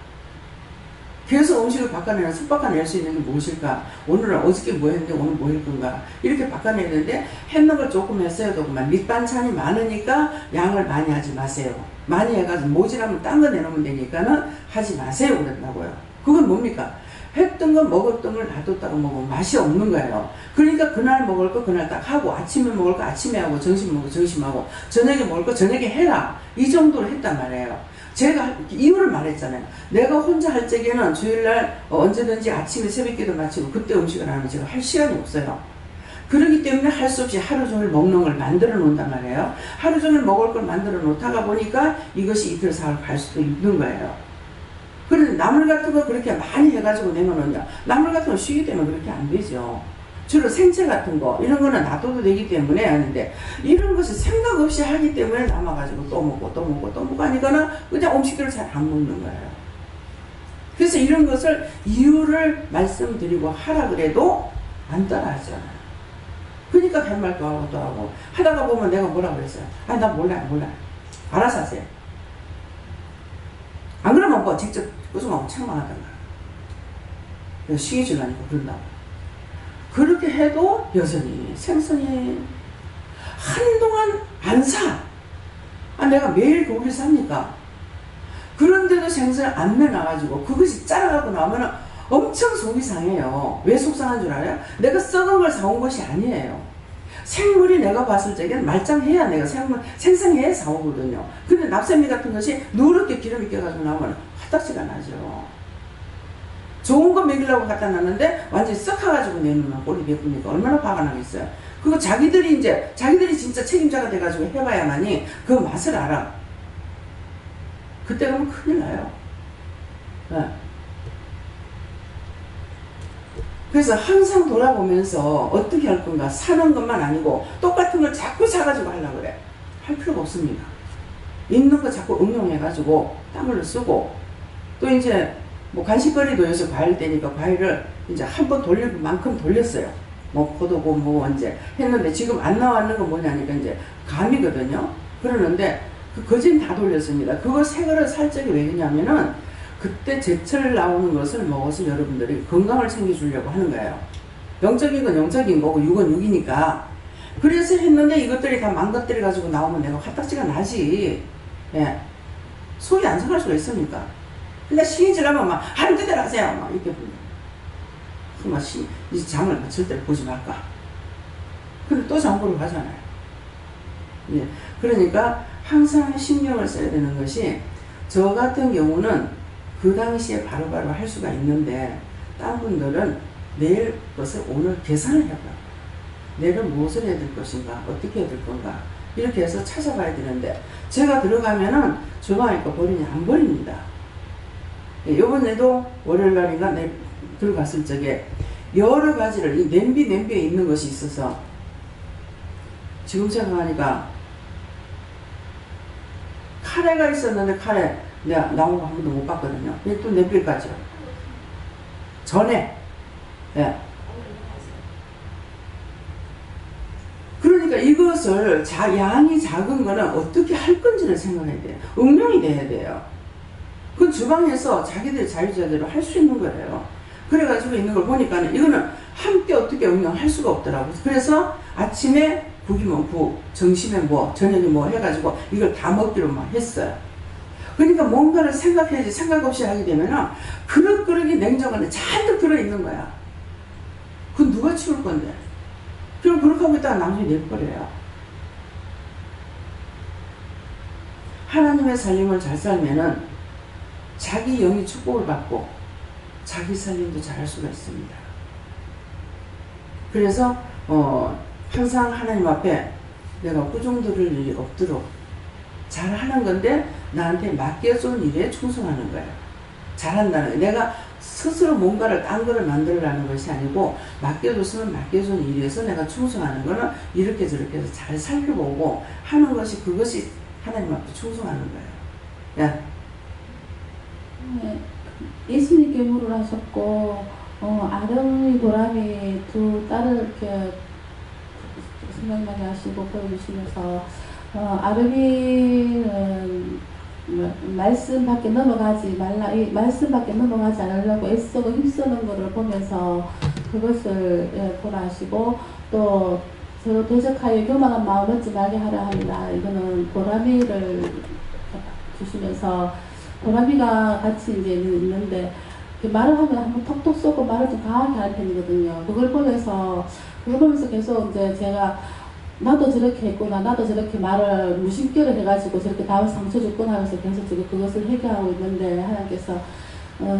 계속 음식을 바꿔낼 수 있는 게 무엇일까? 오늘은 어저께 뭐 했는데 오늘 뭐 할 건가? 이렇게 바꿔내는데 했는 걸 조금 했어요. 그만 밑반찬이 많으니까 양을 많이 하지 마세요. 많이 해가지고 모자라면 딴 거 내놓으면 되니까는 하지 마세요 그랬다고요. 그건 뭡니까? 했던 거 먹었던 걸 놔뒀다가 먹으면 맛이 없는 거예요. 그러니까 그날 먹을 거 그날 딱 하고 아침에 먹을 거 아침에 하고 점심 먹을 거 점심하고 저녁에 먹을 거 저녁에 해라. 이 정도로 했단 말이에요. 제가 이유를 말했잖아요. 내가 혼자 할 적에는 주일날 언제든지 아침에 새벽기도 마치고 그때 음식을 하면 제가 할 시간이 없어요. 그렇기 때문에 할 수 없이 하루 종일 먹는 걸 만들어 놓는단 말이에요. 하루 종일 먹을 걸 만들어 놓다가 보니까 이것이 이틀 사흘 갈 수도 있는 거예요. 그런데 나물 같은 거 그렇게 많이 해가지고 내놓으면요. 나물 같은 거 쉬기 때문에 그렇게 안 되죠. 주로 생채 같은 거 이런 거는 놔둬도 되기 때문에 하는데 이런 것이 생각 없이 하기 때문에 남아가지고 또 먹고 하니까는 그냥 음식들을 잘 안 먹는 거예요. 그래서 이런 것을 이유를 말씀드리고 하라 그래도 안 따라 하잖아요. 그러니까 뱃말도 하고 또 하고 하다가 보면 내가 뭐라 그랬어요. 나 몰라 알아서 하세요. 안 그러면 뭐 직접 꾸중하고 책망하던가. 그래서 시기 주려니까 그런다고. 그렇게 해도 여전히 생선이 한동안 안 사. 내가 매일 고기를 삽니까? 그런데도 생선을 안 내놔가지고 그것이 짜라가고 나오면 엄청 속이 상해요. 왜 속상한 줄 알아요? 내가 썩은 걸 사온 것이 아니에요. 생물이 내가 봤을 적에는 말짱해야 내가 생생해야 사오거든요. 근데 납세미 같은 것이 누렇게 기름이 껴가지고 나오면 화딱지가 나죠. 좋은 거 먹이려고 갖다 놨는데 완전히 썩어가지고 내놓으면 꼴이 예쁘니까 얼마나 화가 나겠어요. 그거 자기들이 진짜 책임자가 돼가지고 해봐야만이 그 맛을 알아. 그때 가면 큰일 나요. 네. 그래서 항상 돌아보면서 어떻게 할 건가 사는 것만 아니고 똑같은 걸 자꾸 사가지고 하려고 그래. 할 필요가 없습니다. 있는 거 자꾸 응용해가지고 땀을 쓰고 또 이제 뭐 간식거리도 요새 과일 때니까 과일을 이제 한 번 돌릴 만큼 돌렸어요. 뭐 포도고 뭐 언제 했는데 지금 안 나왔는 건 뭐냐니까 이제 감이거든요. 그러는데 그 거진 다 돌렸습니다. 그거 새 거를 살 적이 왜 그러냐면은 그때 제철 나오는 것을 먹어서 여러분들이 건강을 챙겨주려고 하는 거예요. 영적인 건 영적인 거고 육은 육이니까. 그래서 했는데 이것들이 다 망가뜨려 가지고 나오면 내가 화딱지가 나지. 예. 속이 안 상할 수가 있습니까? 근데 시인질하면 막 하는 대로 하세요. 막 이렇게 보면. 그만 이제 장을 절대 보지 말까. 근데 또 장 보러 가잖아요. 예. 그러니까 항상 신경을 써야 되는 것이 저 같은 경우는 그 당시에 바로바로 할 수가 있는데 다른 분들은 내일 것을 오늘 계산을 해봐요. 내일 무엇을 해야 될 것인가 어떻게 해야 될 건가 이렇게 해서 찾아봐야 되는데 제가 들어가면은 주방에 거 버리냐 안 버립니다. 요번에도 월요일날인가 들어갔을 적에 여러 가지를 이 냄비에 있는 것이 있어서 지금 생각하니까 카레가 있었는데 카레 내가 나온 거 한 번도 못 봤거든요. 또 냄비까지요. 전에. 예. 그러니까 이것을 양이 작은 거는 어떻게 할 건지를 생각해야 돼요. 응용이 돼야 돼요. 그건 주방에서 자기들이 자유자재로 할 수 있는 거예요. 그래가지고 있는 걸 보니까는 이거는 함께 어떻게 응용할 수가 없더라고요. 그래서 아침에 국이면 국, 점심에 뭐, 저녁에 뭐 해가지고 이걸 다 먹기로 막 했어요. 그러니까 뭔가를 생각해야지 생각 없이 하게 되면은 그릇그릇이 냉장고 안에 잔뜩 들어있는 거야. 그건 누가 치울 건데? 그럼 그렇게 하고 있다가 나중에 내버려요. 하나님의 살림을 잘 살면은 자기 영이 축복을 받고 자기 살림도 잘 할 수가 있습니다. 그래서 항상 하나님 앞에 내가 꾸중 들을 일이 없도록 잘 하는 건데 나한테 맡겨준 일에 충성하는 거예요. 잘한다는 거예요. 내가 스스로 뭔가를 딴 거를 만들어라는 것이 아니고 맡겨줬으면 맡겨준 일에서 내가 충성하는 거는 이렇게 저렇게 해서 잘 살펴보고 하는 것이 그것이 하나님 앞에 충성하는 거예요. 야. 네, 예수님께 물을 하셨고 아름이 보람이 두 딸을 이렇게 생각나게 하시고 보여주시면서 아름이는 말씀 밖에 넘어가지 말라, 이 말씀 밖에 넘어가지 않으려고 애쓰고 힘쓰는 것을 보면서 그것을 보라 하시고 또 서로 대적하여 교만한 마음 얻지 말게 하라 하니라. 이거는 보람이를 주시면서 보람이가 같이 이제 있는데 말을 하면 한번 톡톡 쏘고 말을 좀 강하게 하는 편이거든요. 그걸 보면서 계속 이제 제가 나도 저렇게 했구나, 나도 저렇게 말을 무심결을 해가지고 저렇게 다음 상처 줬구나 하면서 계속 지금 그것을 해결하고 있는데 하나님께서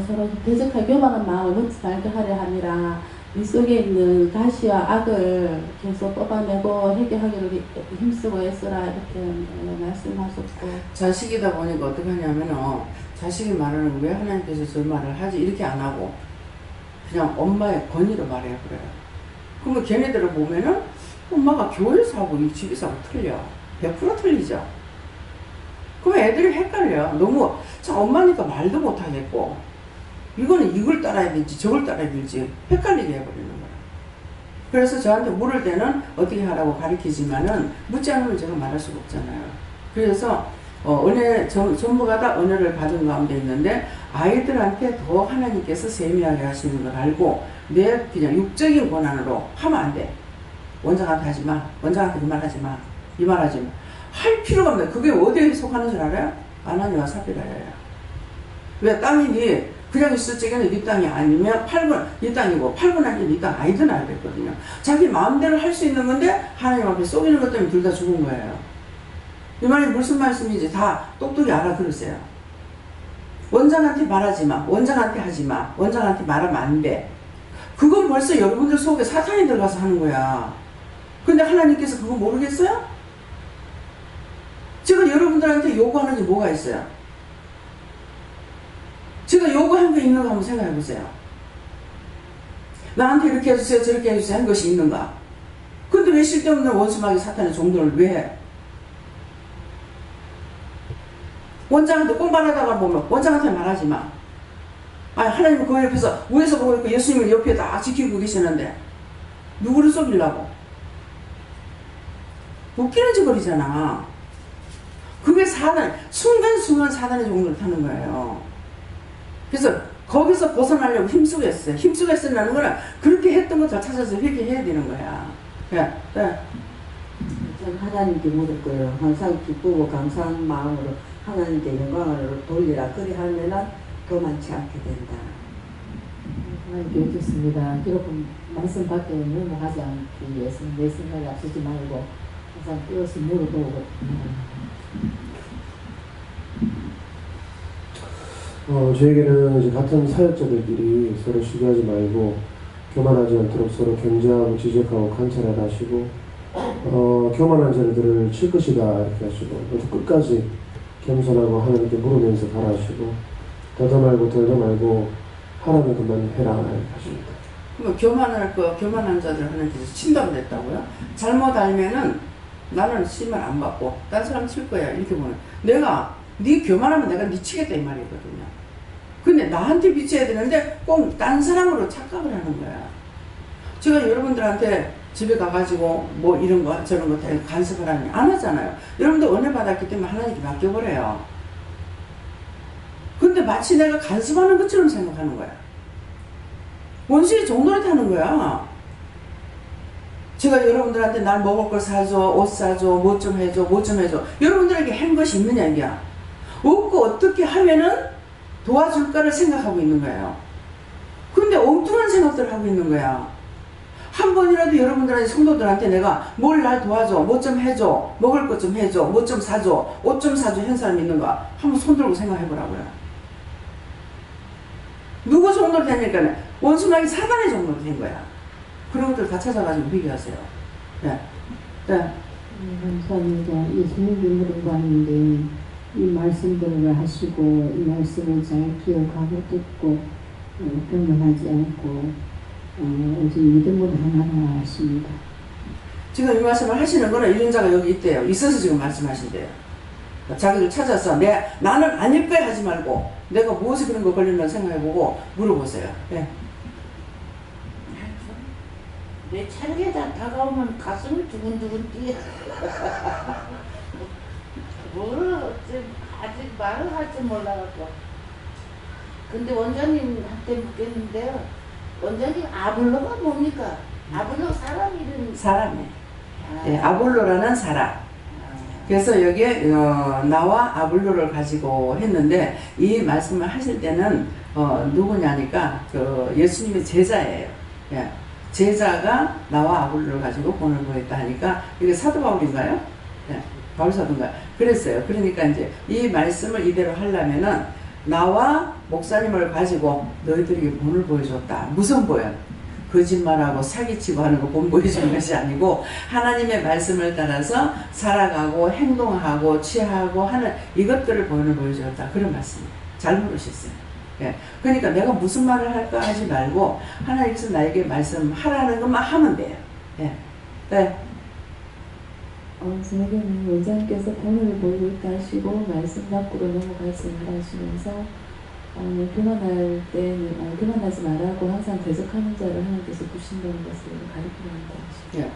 서로 대적하여 교만한 마음을 먹지 말게 하려 함이라. 이 속에 있는 가시와 악을 계속 뽑아내고 해결하기를 힘쓰고 애쓰라 이렇게 말씀하셨고, 자식이다 보니까 어떻게 하냐면은 자식이 말하는 거 왜 하나님께서 저 말을 하지 이렇게 안 하고 그냥 엄마의 권위로 말해요. 그래요. 그러면 걔네들을 보면은 엄마가 교회에서 하고 이 집에서 하고 틀려. 100% 틀리죠. 그럼 애들이 헷갈려. 너무 엄마니까 말도 못하겠고 이거는 이걸 따라야 될지 저걸 따라야 될지 헷갈리게 해버리는 거야. 그래서 저한테 물을 때는 어떻게 하라고 가르치지만은 묻지 않으면 제가 말할 수가 없잖아요. 그래서 은혜, 전부가 다 은혜를 받은 가운데 있는데 아이들한테 더 하나님께서 세미하게 하시는 걸 알고 내 그냥 육적인 권한으로 하면 안 돼. 원장한테 하지 마. 원장한테 그 말 하지 마. 이 말 하지 마. 할 필요가 없네. 그게 어디에 속하는 줄 알아요? 아나니와 삽비라예요. 왜 땅이 그냥 있을 적에는 네 땅이 아니면 8분 네 땅이고 8분 아니면 네 땅 아니든 알겠거든요. 자기 마음대로 할 수 있는 건데 하나님 앞에 속이는 것 때문에 둘 다 죽은 거예요. 이 말이 무슨 말씀인지 다 똑똑히 알아들으세요. 원장한테 말하지 마. 원장한테 하지 마. 원장한테 말하면 안 돼. 그건 벌써 여러분들 속에 사탄이 들어가서 하는 거야. 근데 하나님께서 그거 모르겠어요? 제가 여러분들한테 요구하는 게 뭐가 있어요? 제가 요구한 게 있는가 한번 생각해 보세요. 나한테 이렇게 해주세요, 저렇게 해주세요 한 것이 있는가? 근데 왜 쓸데없는 원수마귀 사탄의 종들을 왜 해? 원장한테 꼭 말하다가 보면 원장한테 말하지 마. 아니 하나님은 그 옆에서 위에서 보고 있고 예수님을 옆에 다 지키고 계시는데 누구를 속이려고? 웃기는 짓거리잖아. 그게 순간순간 사단의 종들을 타는 거예요. 그래서 거기서 벗어나려고 힘쓰고 했어요. 힘쓰고 했으라는 거는 그렇게 했던 거 다 찾아서 회개해야 되는 거야. 네. 전 하나님께 물을 거예요. 항상 기쁘고 감사한 마음으로 하나님께 영광을 돌리라. 그리 하면은 교만치 않게 된다. 하나님께 묻겠습니다. 여러분 말씀 밖에 넘어가지 않기 위해서 내 생각에 앞서지 말고 항상 깨어서 물어보고. 저에게는 이제 같은 사역자들끼리 서로 시기하지 말고 교만하지 않도록 서로 견제하고 지적하고 관찰하라 하시고 교만한 자들을 칠 것이다 이렇게 하시고 끝까지 겸손하고 하나님께 물으면서 가라 하시고 더도 말고 덜도 말고 하라면 그만 해라 이렇게 하십니다. 그럼 교만한 자들 하나님께서 친다고 그랬다고요? 잘못 알면은 나는 심을 안 받고 딴 사람 칠 거야 이렇게 보면 내가 네 교만하면 내가 네 치겠다 이 말이거든요. 근데 나한테 비춰야 되는데 꼭 딴 사람으로 착각을 하는 거야. 제가 여러분들한테 집에 가가지고 뭐 이런 거 저런 거 다 간섭을 하니 안 하잖아요. 여러분들 은혜 받았기 때문에 하나님께 맡겨버려요. 근데 마치 내가 간섭하는 것처럼 생각하는 거야. 원수의 종노릇 하는 거야. 제가 여러분들한테 날 먹을 걸 사줘, 옷 사줘, 뭐 좀 해줘, 뭐 좀 해줘. 여러분들에게 한 것이 있느냐 이게야. 없고 어떻게 하면은 도와줄까를 생각하고 있는 거예요. 근데 엉뚱한 생각들을 하고 있는 거야. 한 번이라도 여러분들한테 성도들한테 내가 뭘 날 도와줘, 뭐 좀 해줘, 먹을 것 좀 해줘, 뭐 좀 사줘, 옷 좀 사줘 한 사람이 있는가? 한번 손 들고 생각해 보라고요. 누구 종로로 되니까 원수마귀 사단의 종로로 된 거야. 그런 것들 다 찾아가지고 비교하세요. 네. 네. 감사합니다. 예수님께 물어봤는데 이 말씀들을 하시고 이 말씀을 잘 기억하고 듣고 변명하지 않고 오직 믿음으로 행하라 하십니다. 지금 이 말씀을 하시는 거는 이런 자가 여기 있대요. 있어서 지금 말씀하신대요. 자기를 찾아서 나는 아닐 거야 하지 말고 내가 무엇에 그런 거 걸리나 생각해보고 물어보세요. 네. 내 차례가 다가오면 가슴이 두근두근 뛰어. 뭘 아직 말을 할 줄 몰라가지고. 근데 원장님한테 묻겠는데요. 원장님 아볼로가 뭡니까? 아볼로 사람 이름. 사람이에요. 네, 아볼로라는 사람. 그래서 여기에 나와 아볼로를 가지고 했는데 이 말씀을 하실 때는 누구냐니까 그 예수님의 제자예요. 예. 제자가 나와 아볼로를 가지고 본을 보였다 하니까 이게 사도 바울인가요? 예. 바울 사도인가요? 그랬어요. 그러니까 이제 이 말씀을 이대로 하려면은 나와 목사님을 가지고 너희들에게 본을 보여줬다. 무슨 보여? 거짓말하고 사기치고 하는 거 본 보여주는 것이 아니고 하나님의 말씀을 따라서 살아가고 행동하고 취하고 하는 이것들을 본을 보여줬다. 그런 말씀이에요. 잘 물으셨어요. 예. 그러니까 내가 무슨 말을 할까 하지 말고 하나님께서 나에게 말씀하라는 것만 하면 돼요. 예. 네. 저에게는 원장님께서 본을 보이고 있다 하시고 말씀 밖으로 넘어가지 말라 하시면서 교만할 때는 교만하지 말라고 항상 대적하는 자를 하나님께서 부신다는 것을 가르치려고 하시죠. 예.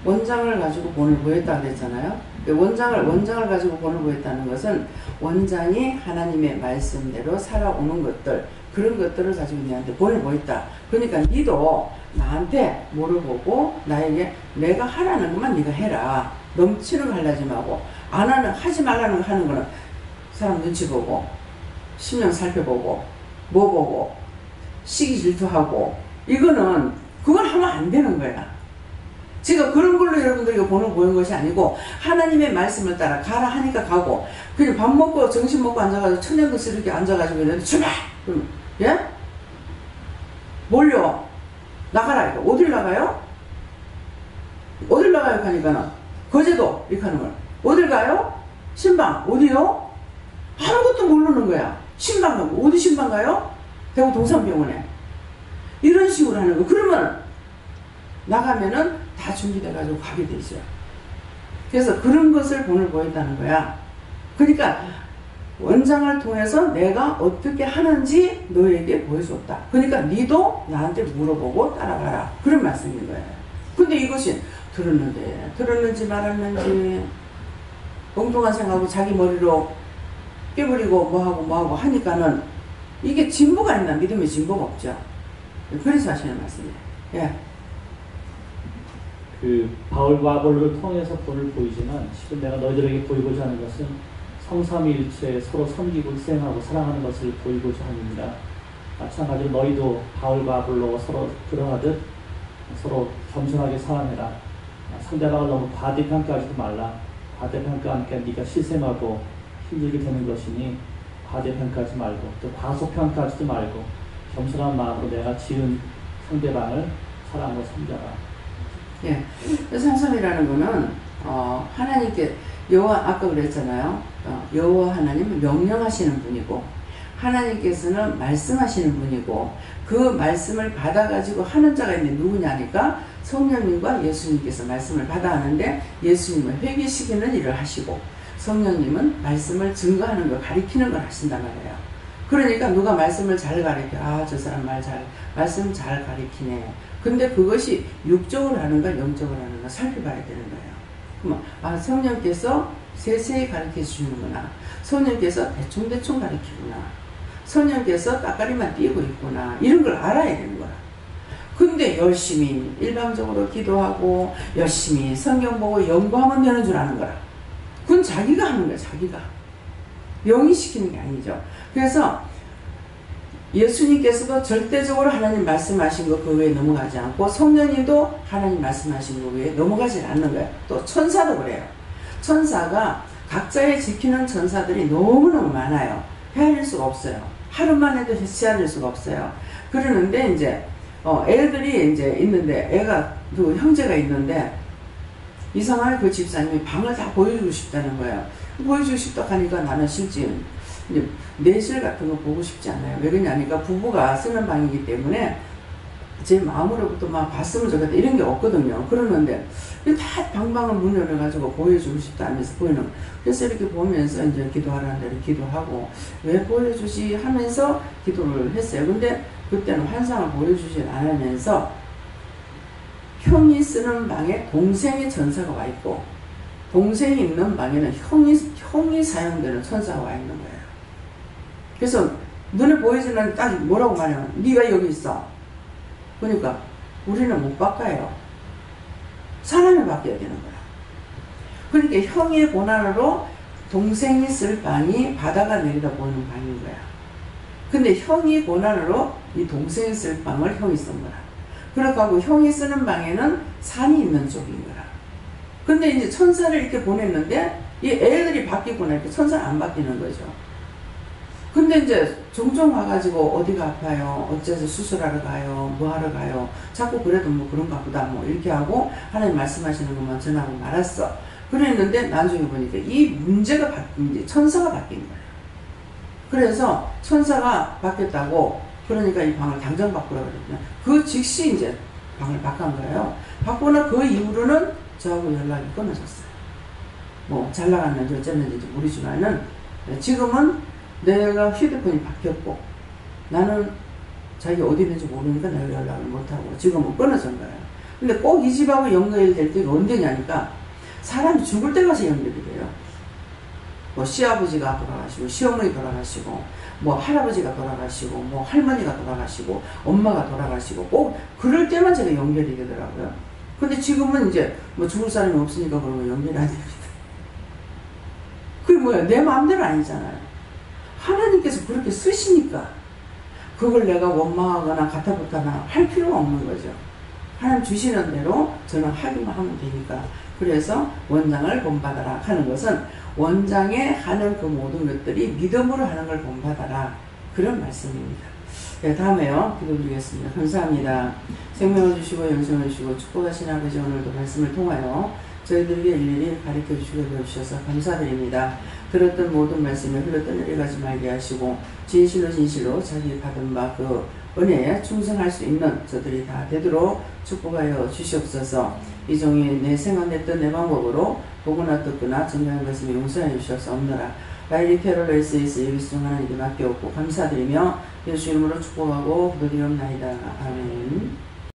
원장을 가지고 본을 보였다 그랬잖아요. 원장을 가지고 본을 보였다는 것은 원장이 하나님의 말씀대로 살아오는 것들 그런 것들을 가지고 너한테 본을 보였다. 그러니까 니도 나한테 물어보고 나에게 내가 하라는 것만 네가 해라. 넘치는 거 하려지 말고 하지 말라는 거 하는 거는 사람 눈치 보고 신명 살펴보고 뭐 보고 시기 질투하고 이거는 그걸 하면 안 되는 거야. 제가 그런 걸로 여러분들에게 본을 보인 것이 아니고 하나님의 말씀을 따라 가라 하니까 가고 그냥 밥 먹고 점심 먹고 앉아가지고 천연국수 이렇게 앉아가지고 있는데 출발! 예? 몰려 나가라 이거 어딜 나가요? 어딜 나가요 하니까는 거제도 이렇게 하는 거야. 어딜 가요? 신방 어디요? 아무것도 모르는 거야. 신방 가고 어디 신방 가요? 대구 동산병원에 이런 식으로 하는 거. 그러면 나가면은 다 준비돼가지고 가게 되죠. 그래서 그런 것을 본을 보였다는 거야. 그러니까 원장을 통해서 내가 어떻게 하는지 너에게 보여줬다. 그러니까 니도 나한테 물어보고 따라가라. 그런 말씀인 거예요. 근데 이것이 들었는지 말았는지 엉뚱한 생각하고 자기 머리로 깨버리고 뭐하고 하니까는 이게 진보가 있나 믿음의 진보가 없죠. 그래서 하시는 말씀이에요. 예. 그 바울과 아볼로를 통해서 본을 보이지만 실은 내가 너희들에게 보이고자 하는 것은 성삼위일체 서로 섬기고 희생하고 사랑하는 것을 보이고자 합니다. 마찬가지로 너희도 바울과 아볼로가 서로 그러하듯 서로 겸손하게 사랑해라. 상대방을 너무 과대평가하지도 말라. 과대평가하니까 네가 실생하고 힘들게 되는 것이니 과대평가하지 말고 또 과소평가하지도 말고 겸손한 마음으로 내가 지은 상대방을 사랑하고 섬겨라. 예, 성삼이라는 거는 하나님께 아까 그랬잖아요. 여호와 하나님은 명령하시는 분이고 하나님께서는 말씀하시는 분이고 그 말씀을 받아가지고 하는 자가 있는데 누구냐니까 성령님과 예수님께서 말씀을 받아 하는데 예수님은 회개시키는 일을 하시고 성령님은 말씀을 증거하는 걸 가리키는 걸 하신단 말이에요. 그러니까 누가 말씀을 잘 가리켜 저 사람 말씀 잘 가리키네. 근데 그것이 육적으로 하는가 영적으로 하는가 살펴봐야 되는 거예요. 그러면 성령께서 세세히 가르쳐 주시는구나. 성령께서 대충대충 가르치구나. 성령께서 따까리만 띄고 있구나. 이런 걸 알아야 되는 거야. 근데 열심히 일방적으로 기도하고 열심히 성경 보고 연구하면 되는 줄 아는 거라. 그건 자기가 하는 거야. 자기가. 영이 시키는 게 아니죠. 그래서 예수님께서도 절대적으로 하나님 말씀하신 거 그 외에 넘어가지 않고 성령님도 하나님 말씀하신 거 외에 넘어가지 않는 거예요. 또 천사도 그래요. 천사가 각자의 지키는 천사들이 너무너무 많아요. 헤아릴 수가 없어요. 하루만 해도 헤아릴 수가 없어요. 그러는데 이제 애들이 이제 있는데 애가 그 형제가 있는데 이상하게 그 집사님이 방을 다 보여주고 싶다는 거예요. 보여주고 싶다 하니까 나는 실제 이제 내실 같은 거 보고 싶지 않아요. 왜 그러냐니까 부부가 쓰는 방이기 때문에 제 마음으로부터 막 봤으면 좋겠다 이런 게 없거든요. 그러는데 다 방방을 문 열어가지고 보여주고 싶다 하면서 보이는. 그래서 이렇게 보면서 이제 기도하라는 대로 기도하고 왜 보여주시 하면서 기도를 했어요. 근데 그때는 환상을 보여주지 않으면서 형이 쓰는 방에 동생의 천사가 와 있고 동생이 있는 방에는 형이 사용되는 천사가 와 있는 거예요. 그래서 눈에 보이지는 딱 뭐라고 말하면 네가 여기 있어. 그러니까 우리는 못 바꿔요. 사람이 바뀌어야 되는 거야. 그러니까 형의 고난으로 동생이 쓸 방이 바다가 내리다 보이는 방인 거야. 근데 형이 고난으로 이 동생이 쓸 방을 형이 쓴 거야. 그렇다고 형이 쓰는 방에는 산이 있는 쪽인 거야. 근데 이제 천사를 이렇게 보냈는데 이 애들이 바뀌고 나니까 천사는 안 바뀌는 거죠. 근데 이제 종종 와가지고 어디가 아파요, 어째서 수술하러 가요, 뭐 하러 가요, 자꾸 그래도 뭐 그런가 보다 뭐 이렇게 하고 하나님 말씀하시는 것만 전하고 말았어. 그랬는데 나중에 보니까 이 문제가 바뀐 게 천사가 바뀐 거예요. 그래서 천사가 바뀌었다고 그러니까 이 방을 당장 바꾸라고 그랬거든요. 그 즉시 이제 방을 바꾼 거예요. 바꾸나 그 이후로는 저하고 연락이 끊어졌어요. 뭐 잘 나갔는지 어쨌는지 모르지만은 지금은 내가 휴대폰이 바뀌었고 나는 자기 어디 있는지 모르니까 내가 연락을 못하고 지금은 끊어진 거예요. 근데 꼭 이 집하고 연결될 때가 언제냐니까 사람이 죽을 때 가서 연결이 돼요. 뭐 시아버지가 돌아가시고 시어머니 돌아가시고 뭐 할아버지가 돌아가시고 뭐 할머니가 돌아가시고 엄마가 돌아가시고 꼭 그럴 때만 제가 연결이 되더라고요. 근데 지금은 이제 뭐 죽을 사람이 없으니까 그러면 연결이 안 됩니다. 그게 뭐야? 내 마음대로 아니잖아요. 하나님께서 그렇게 쓰시니까 그걸 내가 원망하거나 가타부타나 할 필요가 없는 거죠. 하나님 주시는 대로 저는 하기만 하면 되니까. 그래서 원장을 본받아라 하는 것은 원장에 하는 그 모든 것들이 믿음으로 하는 걸 본받아라 그런 말씀입니다. 네, 다음에요. 기도드리겠습니다. 감사합니다. 생명을 주시고 영생을 주시고 축복하신 아버지 오늘도 말씀을 통하여 저희들에게 일일이 가르쳐 주시고 배워주셔서 감사드립니다. 들었던 모든 말씀에 흘러떠내려가지 말게 하시고 진실로 자기 받은 바 그 은혜에 충성할 수 있는 저들이 다 되도록 축복하여 주시옵소서. 이 종이 내 생각했던 내 방법으로 보거나 듣거나 정당한 것을 용서하여 주시옵소서. 라이리 캐롤 SES 예비수종 하나님께 맡겨오고 감사드리며 예수 이름으로 축복하고 기도드리옵나이다. 아멘.